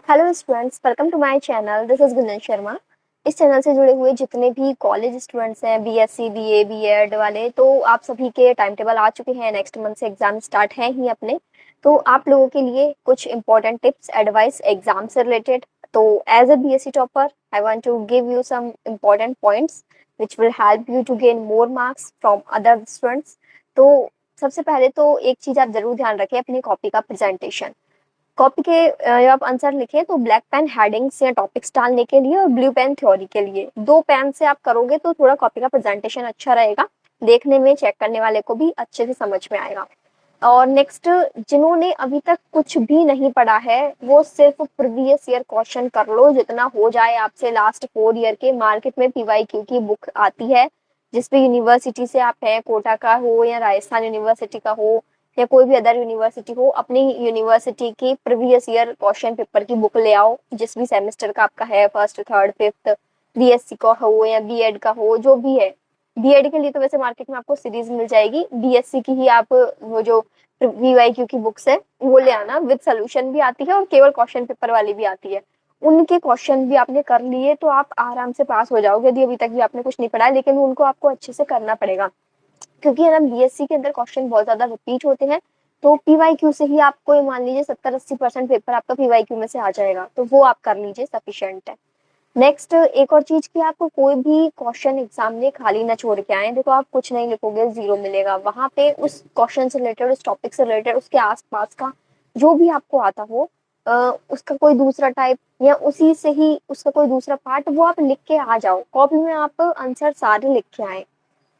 Hello students, welcome to my channel. This is Gunjan Sharma. इस channel से जुड़े हुए जितने भी कॉलेज स्टूडेंट्स हैं, बीएससी, बीए, बीएड वाले, तो आप सभी के टाइम टेबल आ चुके हैं। नेक्स्ट मंथ से एग्जाम स्टार्ट हैं ही अपने। तो आप लोगों के लिए कुछ इंपॉर्टेंट टिप्स, एडवाइस एग्जाम से रिलेटेड। तो as a BSc topper, I want to give you some important points which will help you to gain more marks from other students. तो सबसे पहले तो एक चीज आप जरूर ध्यान रखें, अपनी कॉपी का प्रेजेंटेशन। कॉपी के जब आप आंसर लिखें तो ब्लैक पेन हेडिंग्स या टॉपिक्स डालने के लिए और ब्लू पेन थ्योरी के लिए। दो पेन से आप करोगे तो थोड़ा कॉपी का प्रेजेंटेशन अच्छा रहेगा, देखने में चेक करने वाले को भी अच्छे से समझ में आएगा। और नेक्स्ट, जिन्होंने अभी तक कुछ भी नहीं पढ़ा है वो सिर्फ प्रीवियस ईयर क्वेश्चन कर लो, जितना हो जाए आपसे। लास्ट 4 ईयर के मार्केट में पीवाईक्यू की बुक आती है, जिस भी यूनिवर्सिटी से आप हैं, कोटा का हो या राजस्थान यूनिवर्सिटी का हो या कोई भी अदर यूनिवर्सिटी हो, अपनी यूनिवर्सिटी की प्रीवियस ईयर क्वेश्चन पेपर की बुक ले आओ, जिस भी सेमेस्टर का आपका है, फर्स्ट, थर्ड, फिफ्थ, बीएससी का हो या बीएड का हो, जो भी है। बीएड के लिए तो वैसे मार्केट में आपको सीरीज मिल जाएगी, बीएससी की ही आप वो जो वीवाईक्यू की बुक्स है वो ले आना। विद सोल्यूशन भी आती है और केवल क्वेश्चन पेपर वाली भी आती है। उनके क्वेश्चन भी आपने कर लिए तो आप आराम से पास हो जाओगे, यदि अभी तक भी आपने कुछ नहीं पढ़ा है, लेकिन उनको आपको अच्छे से करना पड़ेगा, क्योंकि है ना, बीएससी के अंदर क्वेश्चन बहुत ज्यादा रिपीट होते हैं। तो पीवाईक्यू से ही आपको मान लीजिए 70-80% पेपर आपका पीवाईक्यू में से आ जाएगा, तो वो आप कर लीजिए, सफिशिएंट है। नेक्स्ट, एक और चीज की, आपको कोई भी क्वेश्चन एग्जाम में खाली ना छोड़ के आए। देखो, आप कुछ नहीं लिखोगे, जीरो मिलेगा वहां पे। उस क्वेश्चन से रिलेटेड, उस टॉपिक से रिलेटेड, उसके आसपास का जो भी आपको आता हो, उसका कोई दूसरा टाइप या उसी से ही उसका कोई दूसरा पार्ट, वो आप लिख के आ जाओ। कॉपी में आप आंसर सारे लिख के आए,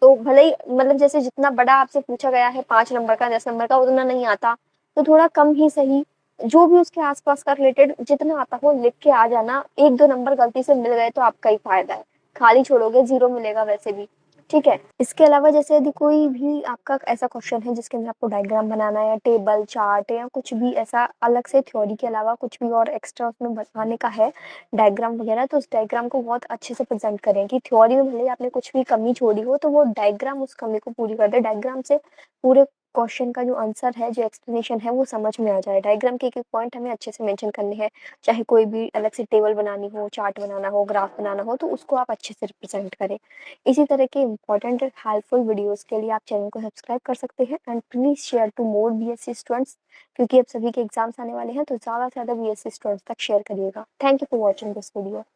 तो भले ही मतलब जैसे जितना बड़ा आपसे पूछा गया है, 5 नंबर का, 10 नंबर का, उतना नहीं आता तो थोड़ा कम ही सही, जो भी उसके आसपास का रिलेटेड जितना आता हो लिख के आ जाना। 1-2 नंबर गलती से मिल गए तो आपका ही फायदा है, खाली छोड़ोगे जीरो मिलेगा वैसे भी। ठीक है। इसके अलावा जैसे यदि कोई भी आपका ऐसा क्वेश्चन है जिसके अंदर आपको डायग्राम बनाना है, या टेबल, चार्ट, या कुछ भी ऐसा अलग से थ्योरी के अलावा कुछ भी और एक्स्ट्रा उसमें बताने का है, डायग्राम वगैरह, तो उस डायग्राम को बहुत अच्छे से प्रेजेंट करें कि थ्योरी में भले ही आपने कुछ भी कमी छोड़ी हो तो वो डायग्राम उस कमी को पूरी कर दे। डायग्राम से पूरे क्वेश्चन का जो आंसर है, जो एक्सप्लेनेशन है, वो समझ में आ जाए। डायग्राम के एक एक पॉइंट हमें अच्छे से मेंशन करने हैं, चाहे कोई भी अलग से टेबल बनानी हो, चार्ट बनाना हो, ग्राफ बनाना हो, तो उसको आप अच्छे से रिप्रेजेंट करें। इसी तरह के इंपॉर्टेंट हेल्पफुल वीडियोस के लिए आप चैनल को सब्सक्राइब कर सकते हैं, and please share to more BSc students, क्योंकि अब सभी के एग्जाम्स आने वाले हैं, तो ज़्यादा से ज़्यादा बीएससी स्टूडेंट्स तक शेयर करिएगा। Thank you for watching this video.